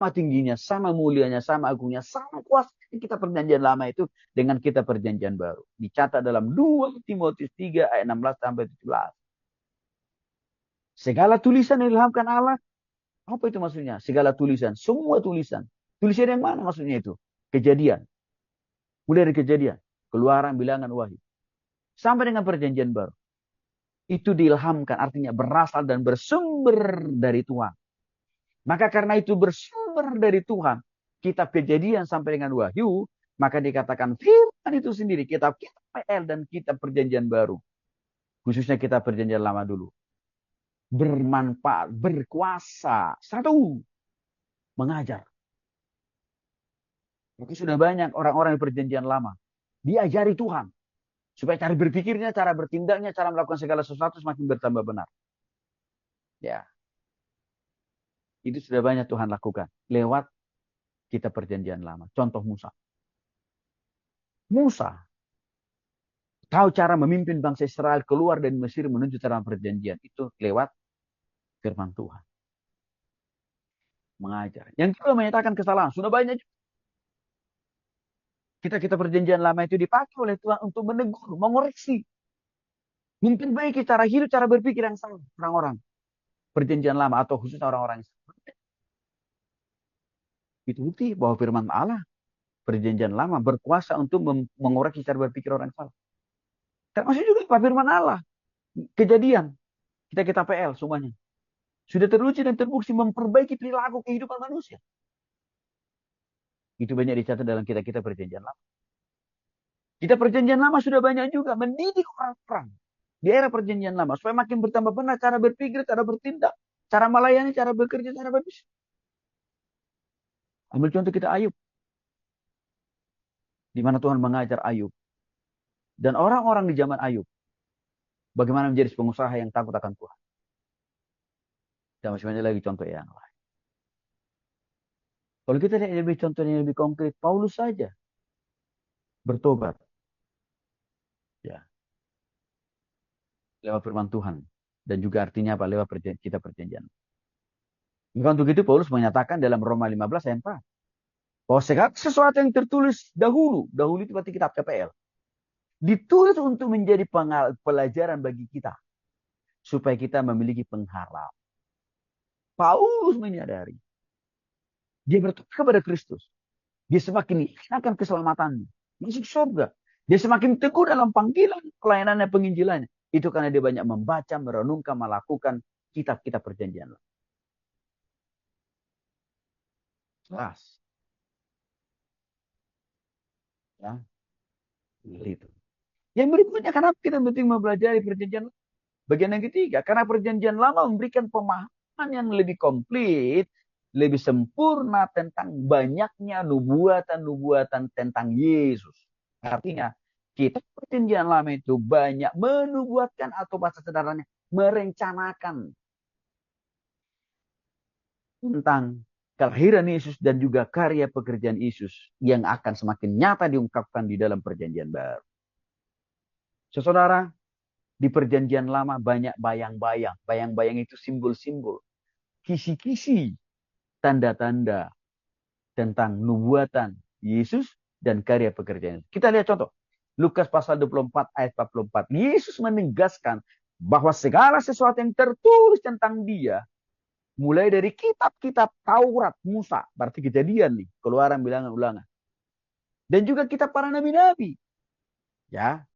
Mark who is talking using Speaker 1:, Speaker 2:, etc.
Speaker 1: sama tingginya, sama mulianya, sama agungnya, sama kuasa kita perjanjian lama itu dengan kita perjanjian baru. Dicatat dalam 2 Timotius 3 ayat 16 sampai 17. Segala tulisan yang diilhamkan Allah, apa itu maksudnya? Segala tulisan, semua tulisan. Tulisan yang mana maksudnya itu? Kejadian. Mulai dari kejadian, keluaran, bilangan, wahyu. Sampai dengan perjanjian baru. Itu diilhamkan, artinya berasal dan bersumber dari Tuhan. Maka karena itu bersumber dari Tuhan, kitab kejadian sampai dengan wahyu, maka dikatakan firman itu sendiri, kitab PL dan kitab perjanjian baru. Khususnya kitab perjanjian lama dulu. Bermanfaat, berkuasa. Satu, mengajar. Maka sudah banyak orang-orang di perjanjian lama. Diajari Tuhan. Supaya cara berpikirnya, cara bertindaknya, cara melakukan segala sesuatu semakin bertambah benar. Ya, itu sudah banyak Tuhan lakukan. Lewat kitab perjanjian lama. Contoh Musa. Musa tahu cara memimpin bangsa Israel keluar dari Mesir menuju tanah perjanjian. Itu lewat firman Tuhan. Mengajar. Yang kedua menyatakan kesalahan. Sudah banyak. Kita perjanjian lama itu dipakai oleh Tuhan untuk menegur, mengoreksi. Memperbaiki cara hidup, cara berpikir yang salah. Orang-orang. Perjanjian lama atau khususnya orang-orang Israel. Itu bukti bahwa firman Allah perjanjian lama berkuasa untuk mengoreksi cara berpikir orang salah. Termasuk juga Pak firman Allah. Kejadian. Kita PL semuanya. Sudah teruji dan terbukti memperbaiki perilaku kehidupan manusia. Itu banyak dicatat dalam kita perjanjian lama. Kita perjanjian lama sudah banyak juga mendidik orang-orang di era perjanjian lama. Supaya makin bertambah benar cara berpikir, cara bertindak, cara melayani, cara bekerja, cara berbisnis. Ambil contoh kita Ayub. Di mana Tuhan mengajar Ayub. Dan orang-orang di zaman Ayub. Bagaimana menjadi pengusaha yang takut akan Tuhan. Dan masih banyak lagi contoh yang lain. Kalau kita lihat lebih contoh yang lebih konkret, Paulus saja bertobat. Ya. Lewat firman Tuhan. Dan juga artinya apa? Lewat kita perjanjian. Maka untuk itu Paulus menyatakan dalam Roma 15 ayat 4. Bahwa segala sesuatu yang tertulis dahulu itu berarti kitab KPL. Ditulis untuk menjadi pelajaran bagi kita. Supaya kita memiliki pengharap. Paulus menyadari. Dia bertobat kepada Kristus. Dia semakin yakin akan keselamatannya. Masuk surga. Dia semakin teguh dalam panggilan pelayanannya, penginjilannya. Itu karena dia banyak membaca, merenungkan, melakukan kitab-kitab perjanjian. Jelas. Ya. Itu. Yang berikutnya, kenapa kita penting mempelajari perjanjian? Bagian yang ketiga, karena perjanjian lama memberikan pemahaman yang lebih komplit, lebih sempurna tentang banyaknya nubuatan-nubuatan tentang Yesus. Artinya, kita perjanjian lama itu banyak menubuatkan atau bahasa sederhananya merencanakan tentang kelahiran Yesus dan juga karya pekerjaan Yesus yang akan semakin nyata diungkapkan di dalam perjanjian baru. Saudara, di perjanjian lama banyak bayang-bayang. Bayang-bayang itu simbol-simbol. Kisi-kisi. Tanda-tanda. Tentang nubuatan Yesus dan karya pekerjaan. Kita lihat contoh. Lukas pasal 24 ayat 44. Yesus menegaskan bahwa segala sesuatu yang tertulis tentang dia. Mulai dari kitab-kitab Taurat Musa. Berarti kejadian nih. Keluaran, bilangan, ulangan. Dan juga kitab para nabi-nabi. Ya.